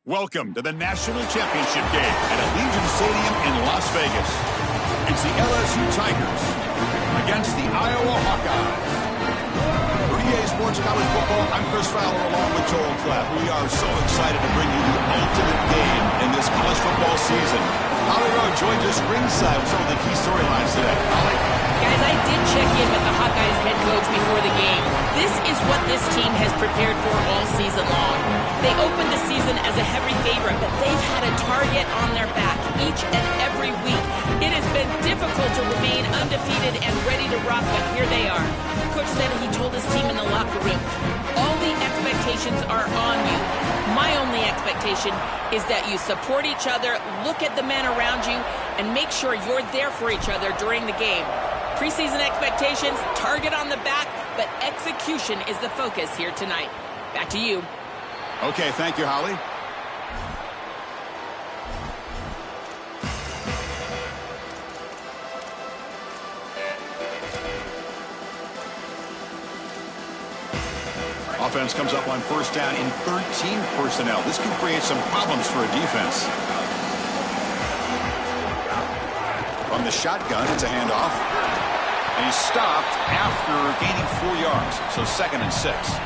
Welcome to the National Championship game at Allegiant Stadium in Las Vegas. It's the LSU Tigers against the Iowa Hawkeyes. For EA Sports College Football, I'm Chris Fowler along with Joel Klatt. We are so excited to bring you the ultimate game in this college football season. Holly Rowe joins us ringside with some of the key storylines today. Holly? Guys, I did check in with the Hawkeyes head coach before the game. This is what this team has prepared for all season long. They opened the season as a heavy favorite, but they've had a target on their back each and every week. It has been difficult to remain undefeated and ready to rock, but here they are. Coach said he told his team in the locker room, all the expectations are on you. My only expectation is that you support each other, look at the men around you, and make sure you're there for each other during the game. Preseason expectations, target on the back, but execution is the focus here tonight. Back to you. Okay, thank you, Holly. Offense comes up on first down in 13 personnel. This can create some problems for a defense. From the shotgun, it's a handoff. And he's stopped after gaining 4 yards. So 2nd and 6.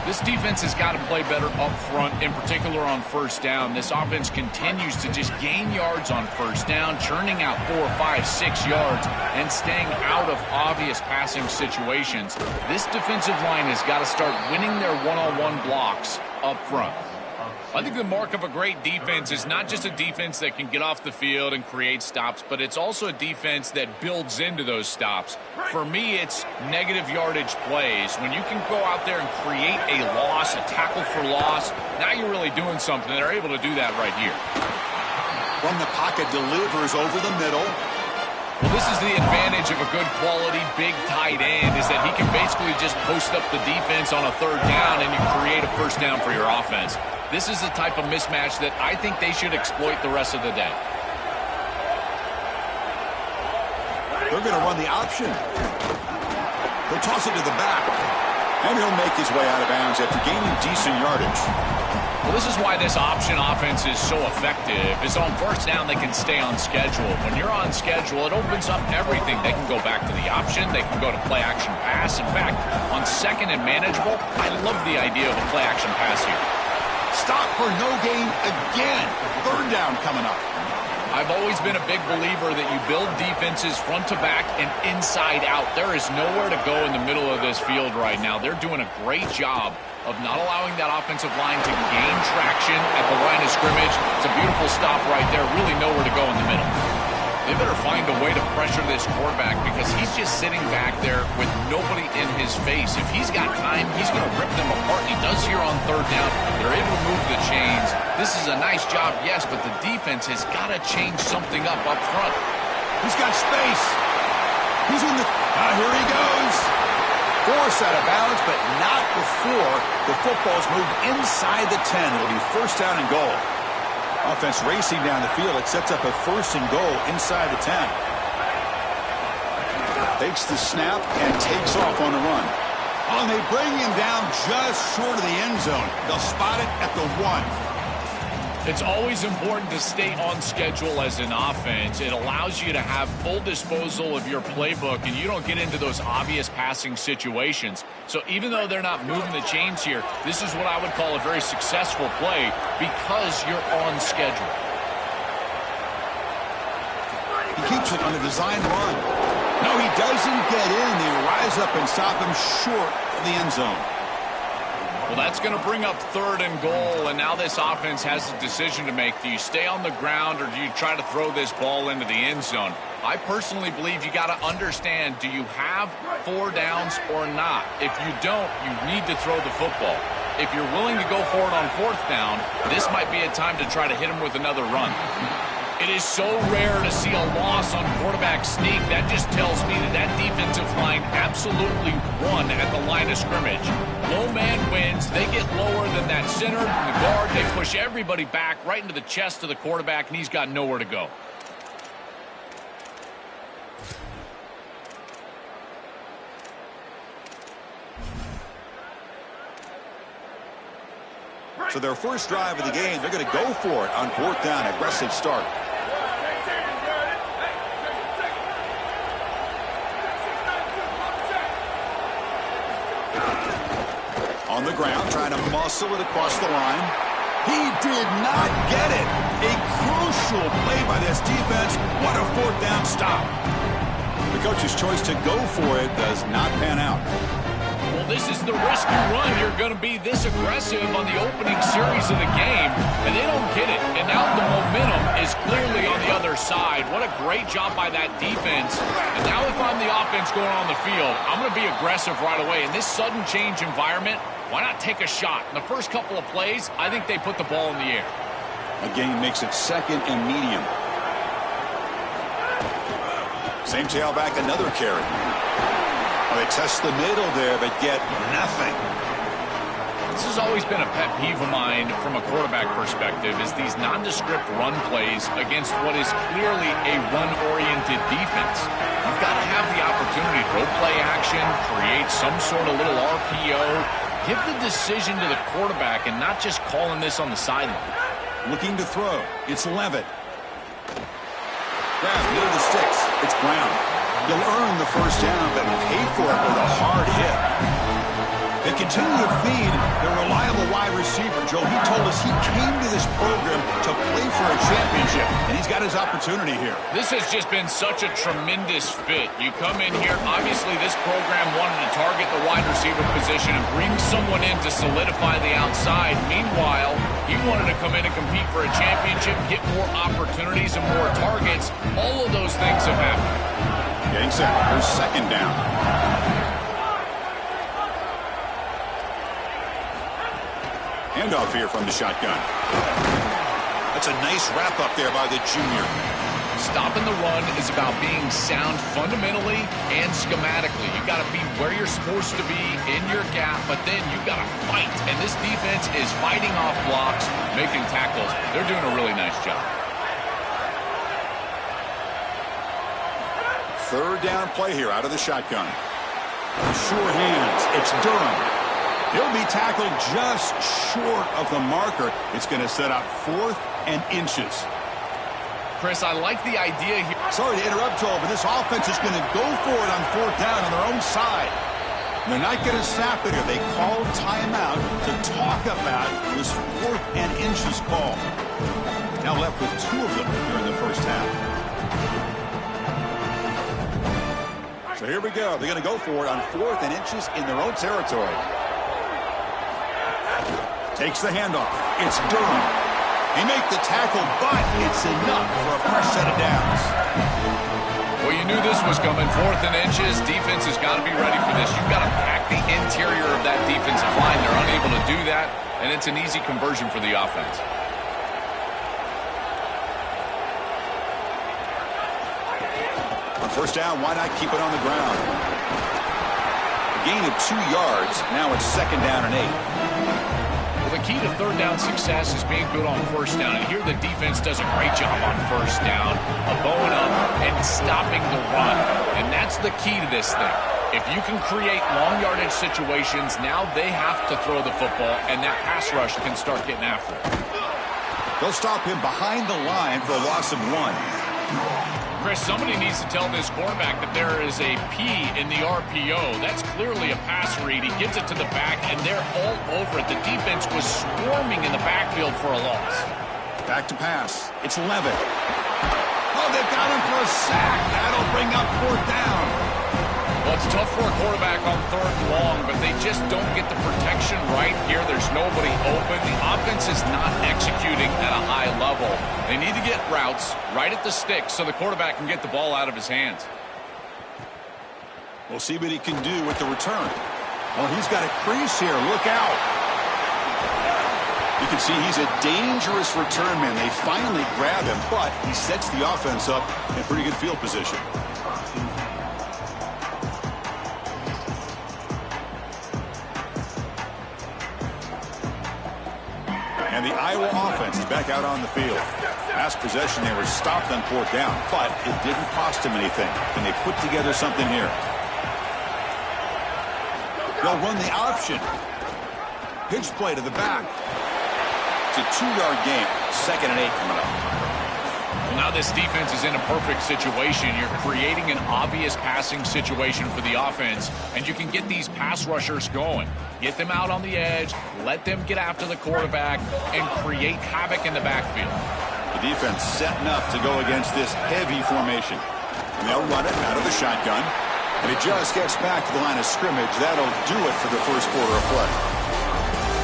This defense has got to play better up front, in particular on first down. This offense continues to just gain yards on first down, churning out 4, 5, 6 yards, and staying out of obvious passing situations. This defensive line has got to start winning their one-on-one blocks up front. I think the mark of a great defense is not just a defense that can get off the field and create stops, but it's also a defense that builds into those stops. For me, it's negative yardage plays. When you can go out there and create a loss, a tackle for loss, now you're really doing something. They're able to do that right here. From the pocket, delivers over the middle. Well, this is the advantage of a good quality big tight end, is that he can basically just post up the defense on a third down and you create a first down for your offense. This is the type of mismatch that I think they should exploit the rest of the day. They're going to run the option. He'll toss it to the back. And he'll make his way out of bounds after gaining decent yardage. Well, this is why this option offense is so effective. Is on first down, they can stay on schedule. When you're on schedule, it opens up everything. They can go back to the option. They can go to play-action pass. In fact, on 2nd and manageable, I love the idea of a play-action pass here. Stop for no gain again. 3rd down coming up. I've always been a big believer that you build defenses front to back and inside out. There is nowhere to go in the middle of this field right now. They're doing a great job of not allowing that offensive line to gain traction at the line of scrimmage. It's a beautiful stop right there. Really nowhere to go in the middle. They better find a way to pressure this quarterback because he's just sitting back there with nobody in his face. If he's got time, he's going to rip them apart. He does here on 3rd down. They're able to move the chains. This is a nice job, yes, but the defense has got to change something up front. He's got space. He's in the... here he goes. Forced out of bounds, but not before the football's moved inside the 10. It'll be first down and goal. Offense racing down the field. It sets up a 1st and goal inside the 10. Takes the snap and takes off on the run. Oh, and they bring him down just short of the end zone. They'll spot it at the 1. It's always important to stay on schedule as an offense. It allows you to have full disposal of your playbook, and you don't get into those obvious passing situations. So even though they're not moving the chains here, this is what I would call a very successful play because you're on schedule. He keeps it on a design run. No, he doesn't get in. They rise up and stop him short of the end zone. Well, that's going to bring up 3rd and goal, and now this offense has a decision to make. Do you stay on the ground or do you try to throw this ball into the end zone? I personally believe you got to understand, do you have 4 downs or not? If you don't, you need to throw the football. If you're willing to go for it on 4th down, this might be a time to try to hit him with another run. It is so rare to see a loss on quarterback sneak. That just tells me that that defensive line absolutely won at the line of scrimmage. Low man wins. They get lower than that center and the guard. They push everybody back right into the chest of the quarterback, and he's got nowhere to go. So their first drive of the game, they're going to go for it on 4th down. Aggressive start. On the ground, trying to muscle it across the line. He did not get it. A crucial play by this defense. What a 4th down stop. The coach's choice to go for it does not pan out. Well, this is the risk you run. You're going to be this aggressive on the opening series of the game, and they don't get it. And now the momentum is clearly on the other side. What a great job by that defense. And now if I'm the offense going on the field, I'm going to be aggressive right away. In this sudden change environment, why not take a shot? In the first couple of plays, I think they put the ball in the air. Again, makes it 2nd and medium. Same tailback, another carry. Well, they test the middle there, but get nothing. This has always been a pet peeve of mine from a quarterback perspective, is these nondescript run plays against what is clearly a run-oriented defense. You've got to have the opportunity to go play action, create some sort of little RPO, give the decision to the quarterback and not just calling this on the sideline. Looking to throw. It's Levitt. Grab near the sticks. It's Brown. He'll earn the first down, but pay for it with a hard hit. They continue to feed their reliable wide receiver. Joe, he told us he came to this program to play for a championship, and he's got his opportunity here. This has just been such a tremendous fit. You come in here, obviously this program wanted to target the wide receiver position and bring someone in to solidify the outside. Meanwhile, he wanted to come in and compete for a championship, get more opportunities and more targets. All of those things have happened. Getting set. Here's 2nd down. Handoff here from the shotgun. That's a nice wrap up there by the junior. Stopping the run is about being sound fundamentally and schematically. You got to be where you're supposed to be in your gap, but then you got to fight. And this defense is fighting off blocks, making tackles. They're doing a really nice job. 3rd down play here out of the shotgun. Sure hands. It's Durham. He'll be tackled just short of the marker. It's going to set up 4th and inches. Chris, I like the idea here. Sorry to interrupt, Joel, but this offense is going to go for it on 4th down on their own side. They're not going to snap it here. They called timeout to talk about this 4th and inches call. Now left with 2 of them during the first half. So here we go. They're going to go for it on 4th and inches in their own territory. Takes the handoff. It's Durham. He made the tackle, but it's enough for a fresh set of downs. Well, you knew this was coming. 4th and inches. Defense has got to be ready for this. You've got to pack the interior of that defensive line. They're unable to do that, and it's an easy conversion for the offense. On 1st down, why not keep it on the ground? A gain of 2 yards. Now it's 2nd down and 8. Well, the key to 3rd down success is being good on 1st down. And here the defense does a great job on 1st down of bowing up and stopping the run. And that's the key to this thing. If you can create long yardage situations, now they have to throw the football, and that pass rush can start getting after it. They'll stop him behind the line for a loss of 1. Chris, somebody needs to tell this quarterback that there is a P in the RPO. That's clearly a pass read. He gets it to the back, and they're all over it. The defense was swarming in the backfield for a loss. Back to pass. It's Levitt. Oh, they've got him for a sack. That'll bring up 4th down. Well, it's tough for a quarterback on 3rd and long, but they just don't get the protection right here. There's nobody open. The offense is not executing at a high level. They need to get routes right at the stick so the quarterback can get the ball out of his hands. We'll see what he can do with the return. Oh, he's got a crease here. Look out. You can see he's a dangerous return man. They finally grab him, but he sets the offense up in pretty good field position. And the Iowa offense is back out on the field. Last possession, they were stopped on 4th down, but it didn't cost them anything. And they put together something here. They'll run the option. Pitch play to the back. It's a 2-yard gain. 2nd and 8 coming up. Well, now this defense is in a perfect situation. You're creating an obvious passing situation for the offense, and you can get these pass rushers going. Get them out on the edge, let them get after the quarterback, and create havoc in the backfield. The defense setting up to go against this heavy formation. And they'll run it out of the shotgun. And it just gets back to the line of scrimmage. That'll do it for the first quarter of play.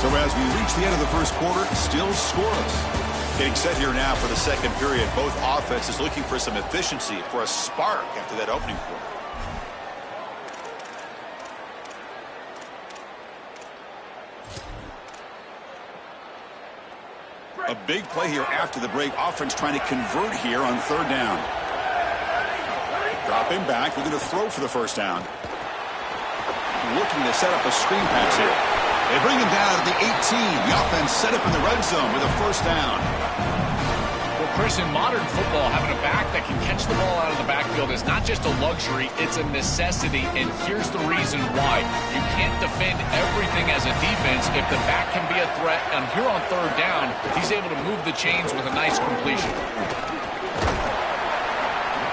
So as we reach the end of the first quarter, still scoreless. Getting set here now for the second period. Both offenses looking for some efficiency, for a spark after that opening quarter. A big play here after the break. Offense trying to convert here on 3rd down. Dropping back. We're going to throw for the first down. Looking to set up a screen pass here. They bring him down at the 18. The offense set up in the red zone with a first down. Well, Chris, in modern football, having a back that can catch the ball out of the backfield is not just a luxury, it's a necessity, and here's the reason why. You can't defend everything as a defense if the back can be a threat, and here on 3rd down, he's able to move the chains with a nice completion.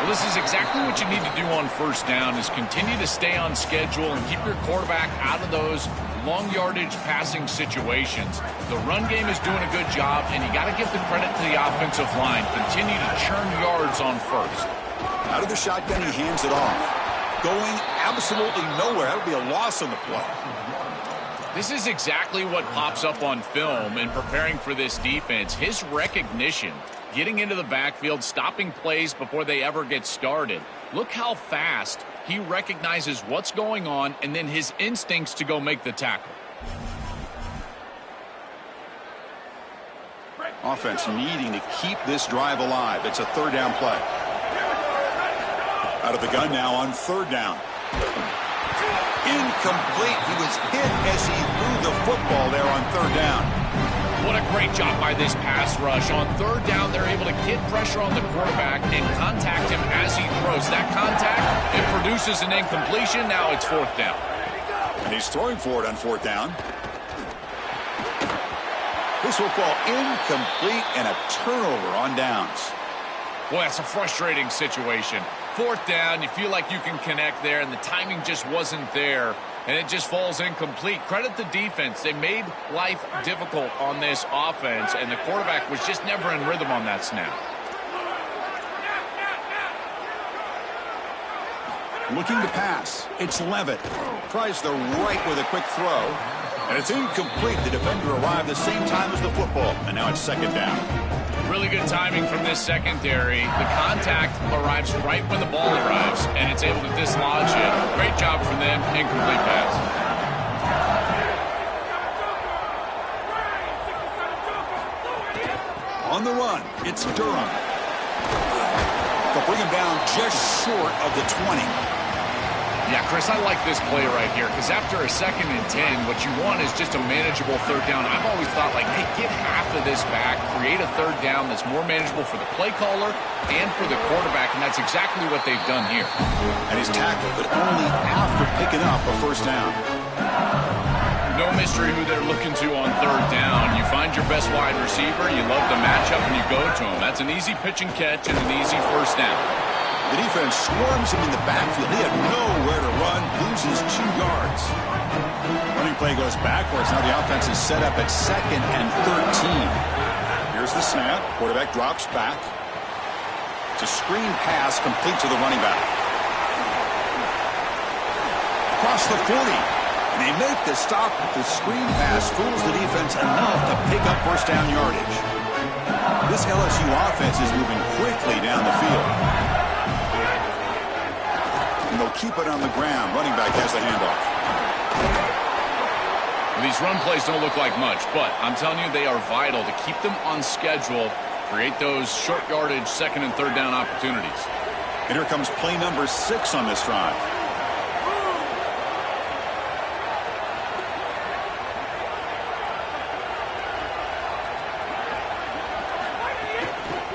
Well, this is exactly what you need to do on 1st down, is continue to stay on schedule and keep your quarterback out of those long yardage passing situations. The run game is doing a good job, and you got to give the credit to the offensive line. Continue to churn yards on 1st. Out of the shotgun, he hands it off. Going absolutely nowhere. That'll be a loss on the play. This is exactly what pops up on film in preparing for this defense. His recognition, getting into the backfield, stopping plays before they ever get started. Look how fast he recognizes what's going on and then his instincts to go make the tackle. Offense needing to keep this drive alive. It's a 3rd down play. Out of the gun now on 3rd down. Incomplete. He was hit as he threw the football there on 3rd down. What a great job by this pass rush. On 3rd down, they're able to get pressure on the quarterback and contact him as he throws. That contact, it produces an incompletion. Now it's 4th down. And he's throwing for it on 4th down. This will fall incomplete and a turnover on downs. Boy, that's a frustrating situation. 4th down, you feel like you can connect there, and the timing just wasn't there, and it just falls incomplete. Credit the defense. They made life difficult on this offense, and the quarterback was just never in rhythm on that snap. Looking to pass. It's Levitt. Tries the right with a quick throw, and it's incomplete. The defender arrived the same time as the football, and now it's 2nd down. Really good timing from this secondary. The contact arrives right when the ball arrives, and it's able to dislodge it. Great job from them. Incomplete pass. On the run, it's Durham. They'll bring him down just short of the 20. Yeah, Chris, I like this play right here because after a 2nd and 10, what you want is just a manageable 3rd down. I've always thought, like, hey, get half of this back, create a 3rd down that's more manageable for the play caller and for the quarterback, and that's exactly what they've done here. And he's tackled, but only after picking up a 1st down. No mystery who they're looking to on 3rd down. You find your best wide receiver, you love the matchup, and you go to him. That's an easy pitch and catch and an easy 1st down. The defense swarms him in the backfield. He had nowhere to run, loses 2 yards. Running play goes backwards. Now the offense is set up at 2nd and 13. Here's the snap. Quarterback drops back. It's a screen pass complete to the running back. Across the 40. And they make the stop. The screen pass fools the defense enough to pick up 1st down yardage. This LSU offense is moving quickly down the field. And they'll keep it on the ground. Running back has the handoff. These run plays don't look like much, but I'm telling you, they are vital to keep them on schedule, create those short yardage 2nd and 3rd down opportunities. And here comes play number 6 on this drive.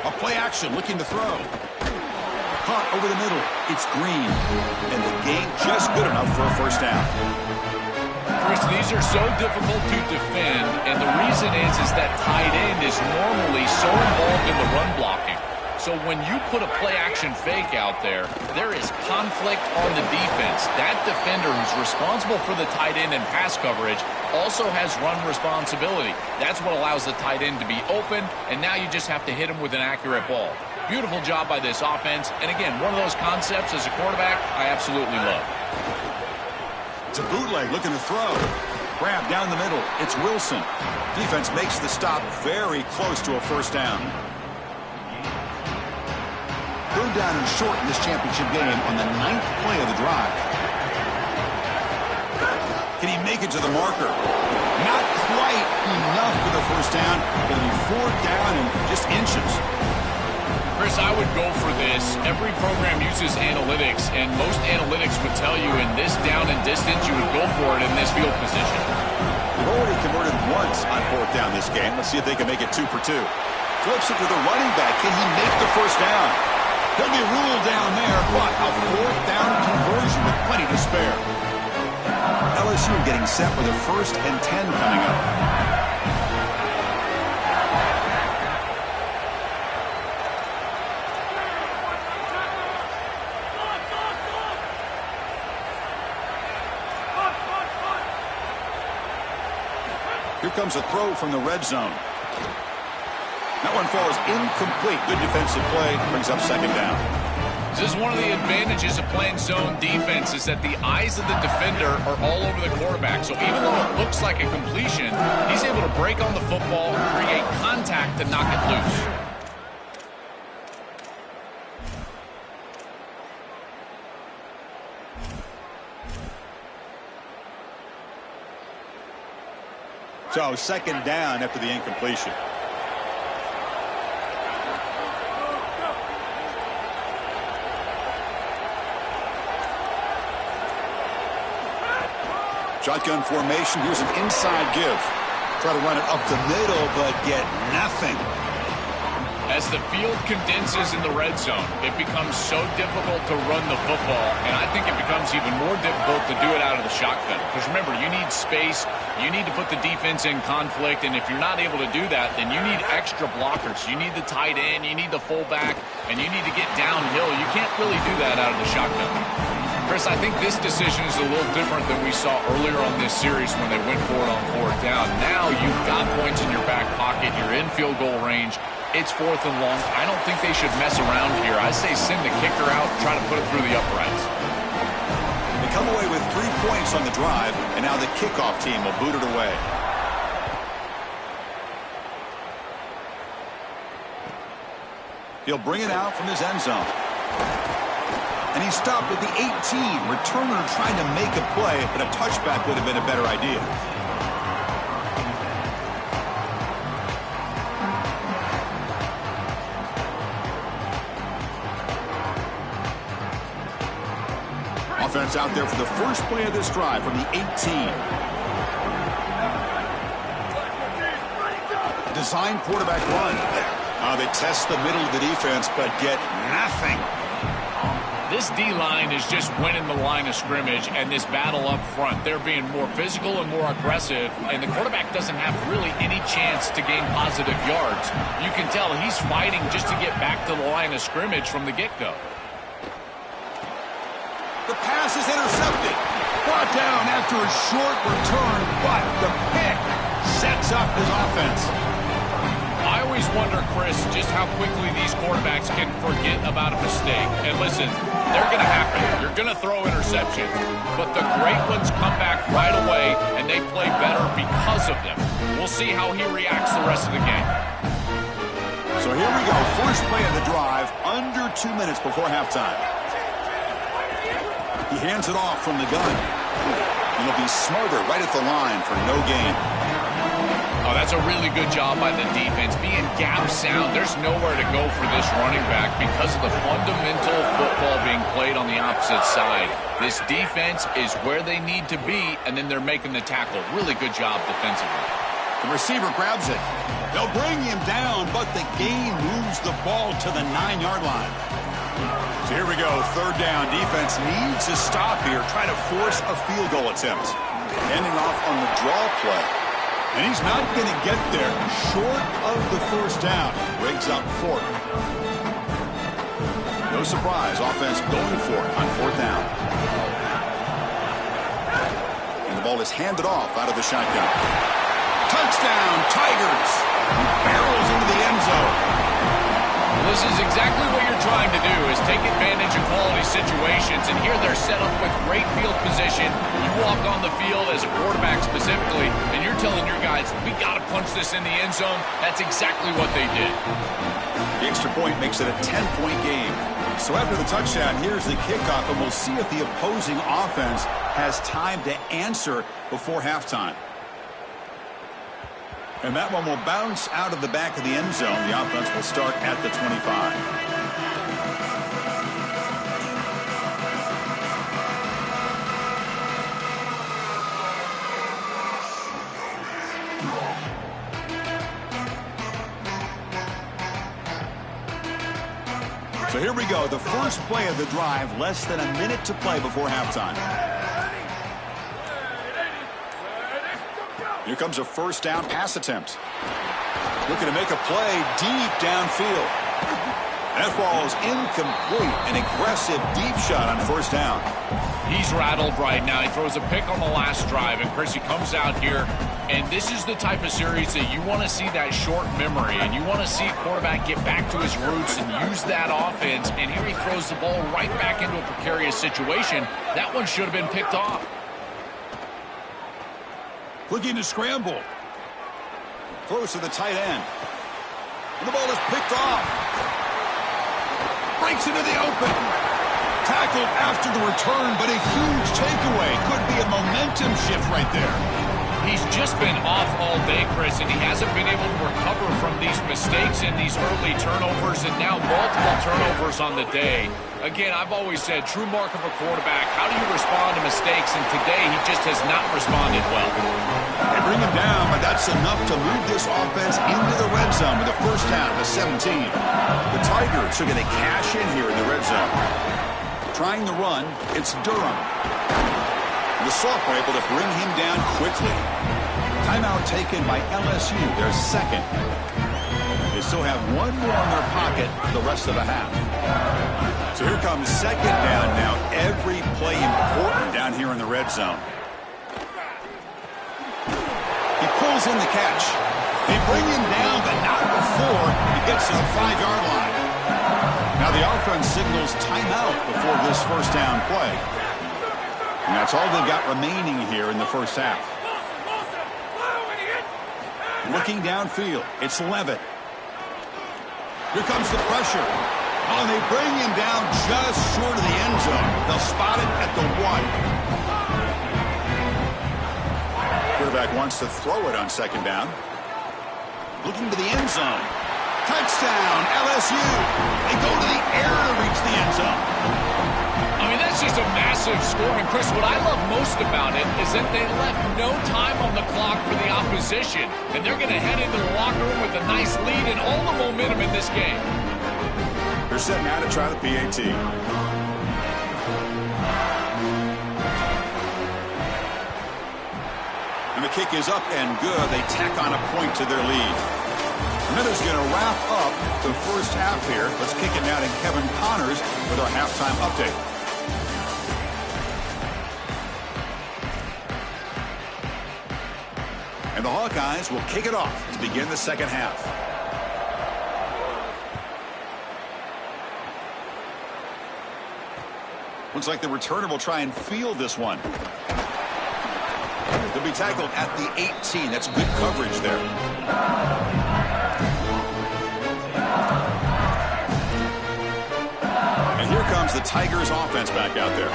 A play action, looking to throw. Caught over the middle. It's Green. And the gain just good enough for a 1st down. Chris, these are so difficult to defend, and the reason is that tight end is normally so involved in the run blocking. So when you put a play-action fake out there, there is conflict on the defense. That defender who's responsible for the tight end and pass coverage also has run responsibility. That's what allows the tight end to be open, and now you just have to hit him with an accurate ball. Beautiful job by this offense, and again, one of those concepts as a quarterback I absolutely love. It's a bootleg looking to throw. Grab down the middle. It's Wilson. Defense makes the stop very close to a first down. Third down and short in this championship game on the 9th play of the drive. Can he make it to the marker? Not quite enough for the first down. It'll be 4th down and just inches. Chris, I would go for this. Every program uses analytics, and most analytics would tell you in this down and distance, you would go for it in this field position. They've already converted once on 4th down this game. Let's see if they can make it 2 for 2. Flips it to the running back. Can he make the first down? He'll be ruled down there, but a 4th down conversion with plenty to spare. LSU getting set with a 1st and 10 coming up. Here comes a throw from the red zone. That one falls incomplete. Good defensive play. Brings up 2nd down. This is one of the advantages of playing zone defense is that the eyes of the defender are all over the quarterback. So even though it looks like a completion, he's able to break on the football and create contact to knock it loose. So 2nd down after the incompletion. Shotgun formation. Here's an inside give. Try to run it up the middle, but get nothing. As the field condenses in the red zone, it becomes so difficult to run the football, and I think it becomes even more difficult to do it out of the shotgun. Because remember, you need space, you need to put the defense in conflict, and if you're not able to do that, then you need extra blockers. You need the tight end, you need the fullback, and you need to get downhill. You can't really do that out of the shotgun. Chris, I think this decision is a little different than we saw earlier on this series when they went for it on 4th down. Now you've got points in your back pocket, you're in field goal range. It's 4th and long. I don't think they should mess around here. I say send the kicker out, try to put it through the uprights. They come away with 3 points on the drive, and now the kickoff team will boot it away. He'll bring it out from his end zone. And he stopped at the 18. Returner trying to make a play, but a touchback would have been a better idea. Offense out there for the first play of this drive from the 18. Design quarterback run. They test the middle of the defense, but get nothing. This D-line is just winning the line of scrimmage, and this battle up front, they're being more physical and more aggressive, and the quarterback doesn't have really any chance to gain positive yards. You can tell he's fighting just to get back to the line of scrimmage from the get-go. The pass is intercepted. Brought down after a short return, but the pick sets up his offense. I always wonder, Chris, just how quickly these quarterbacks can forget about a mistake. And listen, they're going to happen. You're going to throw interceptions. But the great ones come back right away, and they play better because of them. We'll see how he reacts the rest of the game. So here we go. First play of the drive, under 2 minutes before halftime. He hands it off from the gun. And he'll be smothered right at the line for no gain. Oh, that's a really good job by the defense. Being gap sound, there's nowhere to go for this running back because of the fundamental football being played on the opposite side. This defense is where they need to be, and then they're making the tackle. Really good job defensively. The receiver grabs it. They'll bring him down, but the gain moves the ball to the 9-yard line. So here we go, 3rd down. Defense needs to stop here, try to force a field goal attempt. Handing off on the draw play. And he's not going to get there short of the first down. Rigs up for it. No surprise, offense going for it on fourth down. And the ball is handed off out of the shotgun. Touchdown, Tigers! He barrels into the end zone. Well, this is exactly what you're trying to do, is take advantage of quality situations. And here they're set up with great field position. You walk on the field as a quarterback specifically, and you're telling your guys, we got to punch this in the end zone. That's exactly what they did. The extra point makes it a 10-point game. So after the touchdown, here's the kickoff, and we'll see if the opposing offense has time to answer before halftime. And that one will bounce out of the back of the end zone. The offense will start at the 25. So here we go, the first play of the drive, less than a minute to play before halftime. Here comes a first down pass attempt. Looking to make a play deep downfield. That falls incomplete. An aggressive deep shot on first down. He's rattled right now. He throws a pick on the last drive, and Chris, he comes out here, and this is the type of series that you want to see that short memory, and you want to see a quarterback get back to his roots and use that offense, and here he throws the ball right back into a precarious situation. That one should have been picked off. Looking to scramble. Throws to the tight end. And the ball is picked off. Breaks into the open. Tackled after the return, but a huge takeaway. Could be a momentum shift right there. He's just been off all day, Chris, and he hasn't been able to recover from these mistakes and these early turnovers, and now multiple turnovers on the day. Again, I've always said, true mark of a quarterback, how do you respond to mistakes? And today, he just has not responded well. They bring him down, but that's enough to move this offense into the red zone with a first down at the 17. The Tigers are going to cash in here in the red zone. Trying the run, it's Durham. The Soft were able to bring him down quickly. Timeout taken by LSU, their second. They still have one more in their pocket for the rest of the half. So here comes second down now. Every play important down here in the red zone. He pulls in the catch. They bring him down, but not before he gets to the 5-yard line. Now the offense signals timeout before this first down play. And that's all they've got remaining here in the first half. Looking downfield, it's Levitt. Here comes the pressure. Oh, and they bring him down just short of the end zone. They'll spot it at the 1. Quarterback wants to throw it on second down. Looking to the end zone. Touchdown, LSU. They go to the air to reach the end zone. I mean, that's just a massive score. And, Chris, what I love most about it is that they left no time on the clock for the opposition. And they're going to head into the locker room with a nice lead and all the momentum in this game. They're setting out to try the PAT. And the kick is up and good. They tack on a point to their lead. And that is going to wrap up the first half here. Let's kick it now to Kevin Connors with our halftime update. And the Hawkeyes will kick it off to begin the second half. Looks like the returner will try and field this one. They'll be tackled at the 18. That's good coverage there. And here comes the Tigers offense back out there.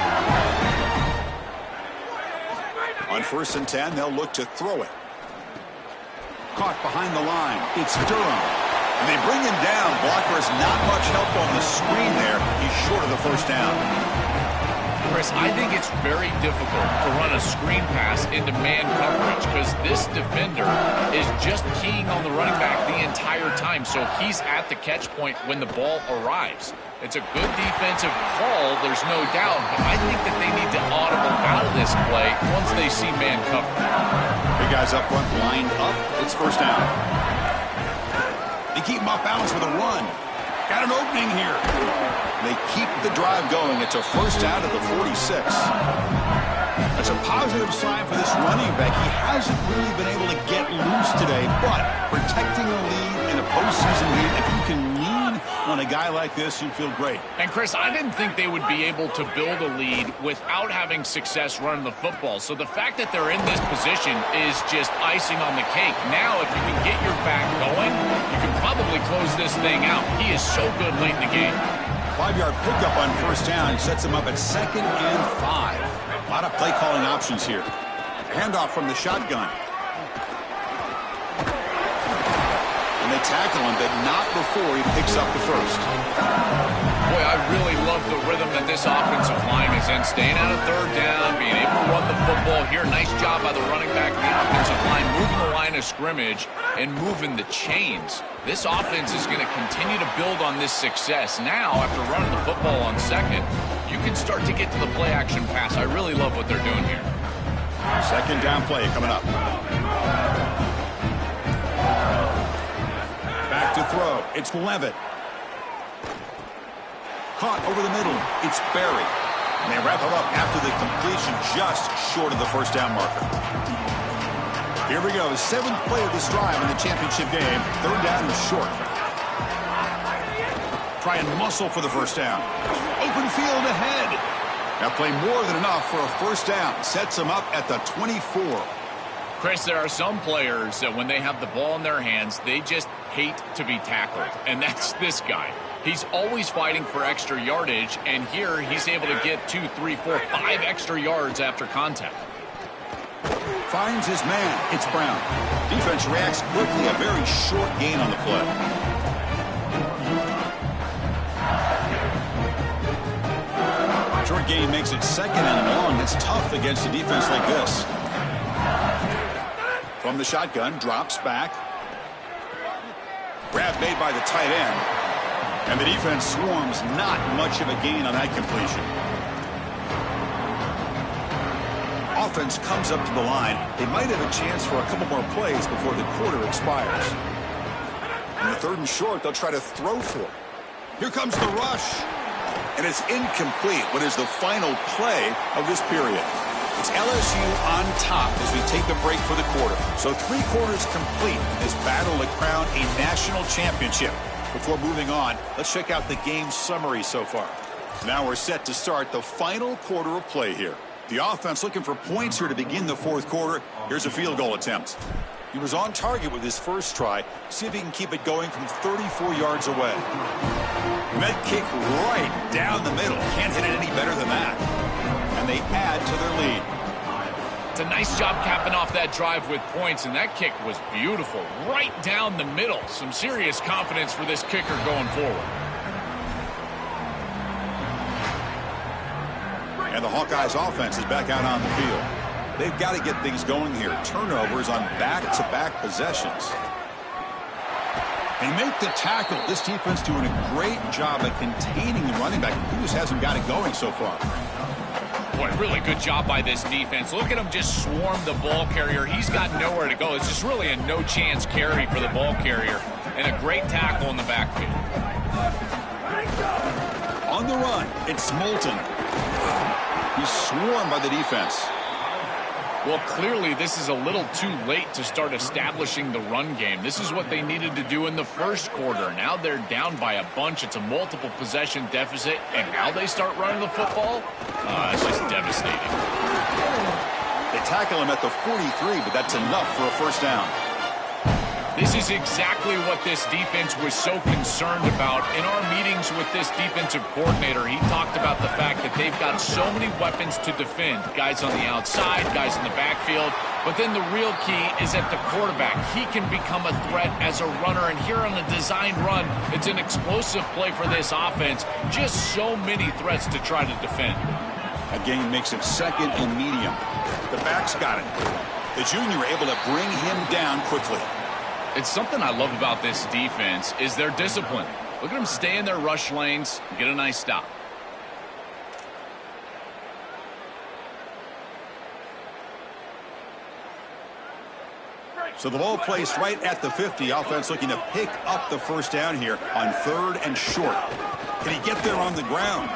On 1st and 10, they'll look to throw it. Caught behind the line. It's Durham. And they bring him down. Blocker has not much help on the screen there. He's short of the first down. Chris, I think it's very difficult to run a screen pass into man coverage because this defender is just keying on the running back the entire time, so he's at the catch point when the ball arrives. It's a good defensive call, there's no doubt, but I think that they need to audible out of this play once they see man coverage. Big guys up front lined up. It's first down. They keep him off balance with a run. Got an opening here. They keep the drive going. It's a first down at the 46. That's a positive sign for this running back. He hasn't really been able to get loose today, but protecting a lead in a postseason lead, if you can lean on a guy like this, you feel great. And Chris, I didn't think they would be able to build a lead without having success running the football. So the fact that they're in this position is just icing on the cake. Now, if you can get your back going, you can probably close this thing out. He is so good late in the game. 5-yard pickup on first down sets him up at 2nd and 5. A lot of play calling options here. Handoff from the shotgun. And they tackle him, but not before he picks up the first. Boy, I really love the rhythm that this offensive line is in. Staying out of third down, being able to run the football here. Nice job by the running back and the offensive line, moving the line of scrimmage and moving the chains. This offense is going to continue to build on this success. Now, after running the football on second, you can start to get to the play-action pass. I really love what they're doing here. Second down play coming up. Back to throw. It's Levitt. Caught over the middle. It's Berry. And they wrap him up after the completion just short of the first down marker. Here we go. 7th play of this drive in the championship game. Third down and short. Try and muscle for the first down. Open field ahead. That play more than enough for a first down. Sets them up at the 24. Chris, there are some players that when they have the ball in their hands, they just hate to be tackled. And that's this guy. He's always fighting for extra yardage, and here he's able to get 2, 3, 4, 5 extra yards after contact. Finds his man. It's Brown. Defense reacts quickly. A very short gain on the play. Short gain makes it 2nd and long. It's tough against a defense like this. From the shotgun, drops back. Grab made by the tight end. And the defense swarms. Not much of a gain on that completion. Offense comes up to the line. They might have a chance for a couple more plays before the quarter expires. On the 3rd and short, they'll try to throw for it. Here comes the rush. And it's incomplete. What is the final play of this period? It's LSU on top as we take a break for the quarter. So 3 quarters complete in this battle to crown a national championship. Before moving on, let's check out the game summary so far. Now we're set to start the final quarter of play here. The offense looking for points here to begin the 4th quarter. Here's a field goal attempt. He was on target with his first try. See if he can keep it going from 34 yards away. And that kick right down the middle. Can't hit it any better than that. And they add to their lead. It's a nice job capping off that drive with points, and that kick was beautiful. Right down the middle. Some serious confidence for this kicker going forward. And the Hawkeyes offense is back out on the field. They've got to get things going here. Turnovers on back-to-back possessions. They make the tackle. This defense doing a great job at containing the running back. He just hasn't got it going so far. Boy, really good job by this defense. Look at him just swarm the ball carrier. He's got nowhere to go. It's just really a no-chance carry for the ball carrier. And a great tackle in the backfield. On the run, it's Moulton. He's swarmed by the defense. Well, clearly this is a little too late to start establishing the run game. This is what they needed to do in the first quarter. Now they're down by a bunch. It's a multiple possession deficit. And now they start running the football? It's just devastating. They tackle him at the 43, but that's enough for a first down. This is exactly what this defense was so concerned about. In our meetings with this defensive coordinator, he talked about the fact that they've got so many weapons to defend. Guys on the outside, guys in the backfield. But then the real key is at the quarterback. He can become a threat as a runner. And here on a designed run, it's an explosive play for this offense. Just so many threats to try to defend. A gain makes it second and medium. The back's got it. The junior able to bring him down quickly. It's something I love about this defense is their discipline. Look at them stay in their rush lanes, get a nice stop. So the ball placed right at the 50. Offense looking to pick up the first down here on 3rd and short. Can he get there on the ground?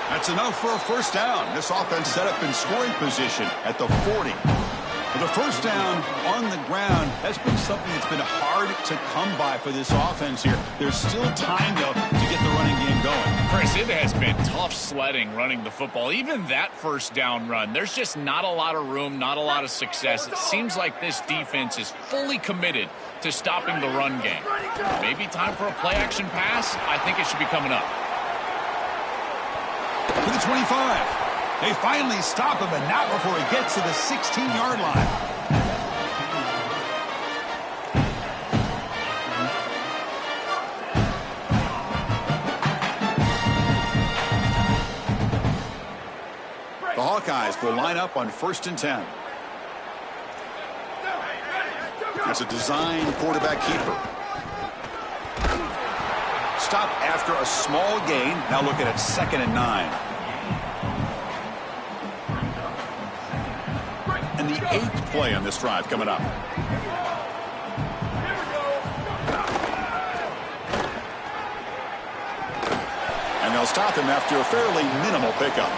That's enough for a first down. This offense set up in scoring position at the 40. The first down on the ground, that's been something that's been hard to come by for this offense here. There's still time, though, to get the running game going. Chris, it has been tough sledding running the football. Even that first down run, there's just not a lot of room, not a lot of success. It seems like this defense is fully committed to stopping the run game. Maybe time for a play-action pass? I think it should be coming up. To the 25. They finally stop him, and not before he gets to the 16-yard line. The Hawkeyes will line up on 1st and 10. That's a design quarterback keeper. Stop after a small gain. Now looking at 2nd and 9. And the 8th play on this drive coming up. And they'll stop him after a fairly minimal pickup.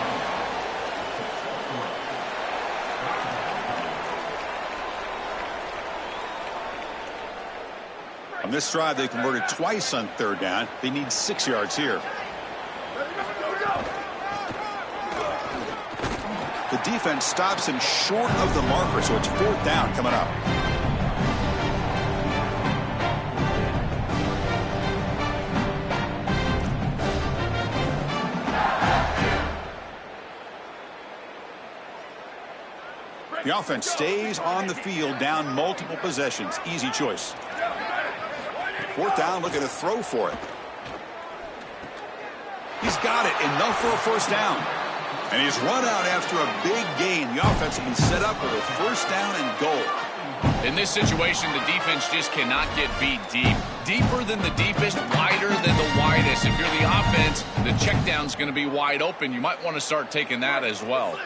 On this drive, they converted twice on 3rd down. They need 6 yards here. The defense stops him short of the marker, so it's 4th down coming up. The offense stays on the field, down multiple possessions. Easy choice. 4th down, looking to throw for it. He's got it, enough for a first down. And he's run out after a big gain. The offense has been set up with a first down and goal. In this situation, the defense just cannot get beat deep. Deeper than the deepest, wider than the widest. If you're the offense, the check down's going to be wide open. You might want to start taking that as well.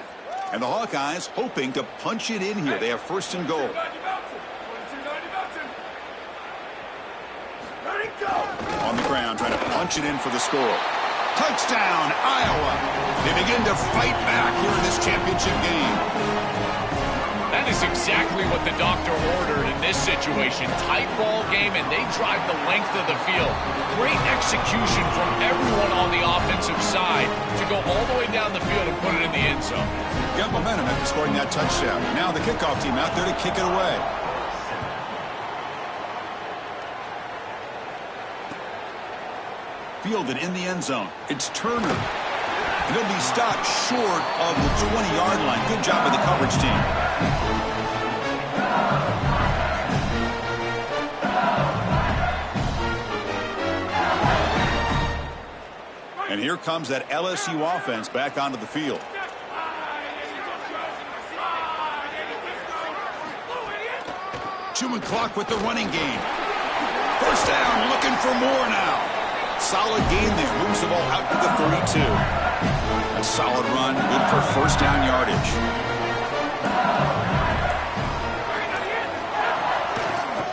And the Hawkeyes hoping to punch it in here. They have 1st and goal. On the ground, trying to punch it in for the score. Touchdown, Iowa. They begin to fight back here in this championship game. That is exactly what the doctor ordered in this situation. Tight ball game, and they drive the length of the field. Great execution from everyone on the offensive side to go all the way down the field and put it in the end zone. Got momentum after scoring that touchdown. Now the kickoff team out there to kick it away. Fielded in the end zone. It's Turner. And he'll be stopped short of the 20-yard line. Good job by the coverage team. And here comes that LSU offense back onto the field. Chewing clock with the running game. First down, looking for more now. Solid gain there. Moves the ball out to the 32. A solid run. Good for first down yardage.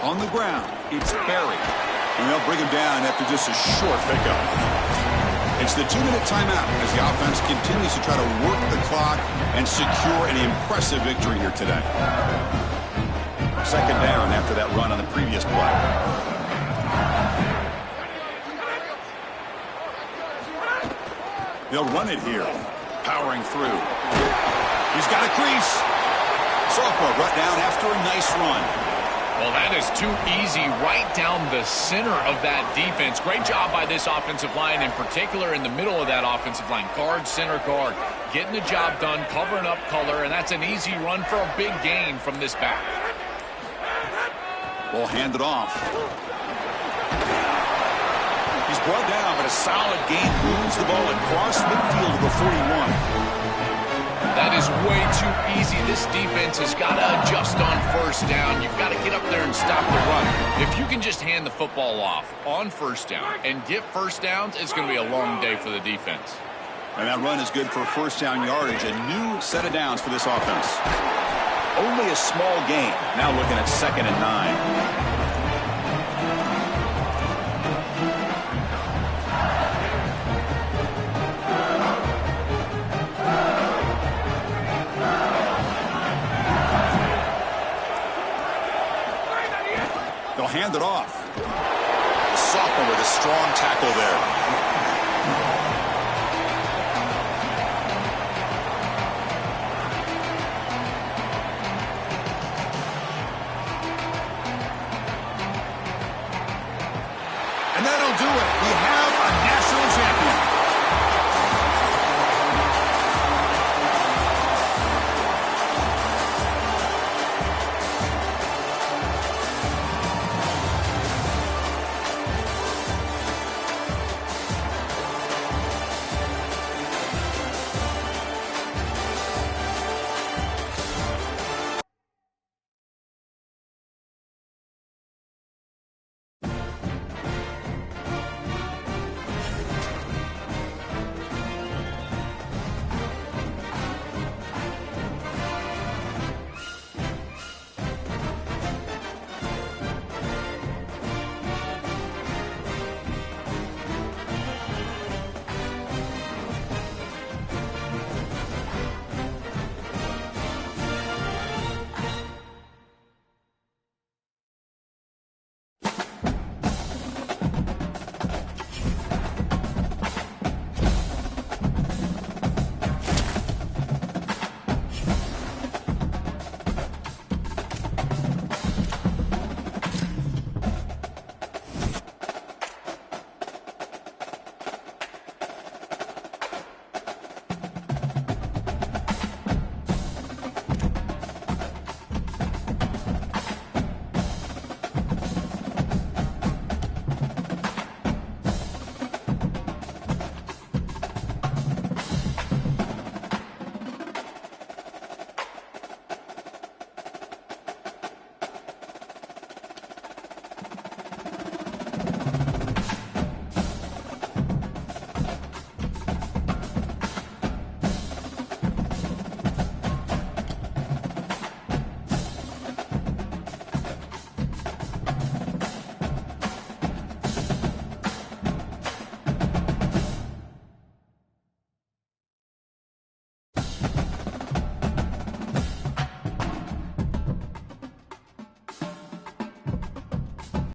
On the ground, it's Berry. And they'll bring him down after just a short pickup. It's the 2-minute timeout as the offense continues to try to work the clock and secure an impressive victory here today. 2nd down after that run on the previous play. They'll run it here. Powering through. He's got a crease. Sophomore brought down after a nice run. Well, that is too easy right down the center of that defense. Great job by this offensive line, in particular in the middle of that offensive line. Guard, center guard. Getting the job done, covering up color, and that's an easy run for a big gain from this back. Ball handed off. He's brought down, but a solid gain moves the ball across midfield to the 41. That is way too easy. This defense has got to adjust on first down. You've got to get up there and stop the run. If you can just hand the football off on first down and get first downs, it's going to be a long day for the defense. And that run is good for first down yardage. A new set of downs for this offense. Only a small gain. Now looking at 2nd and 9. They'll hand it off. The sophomore with a strong tackle there.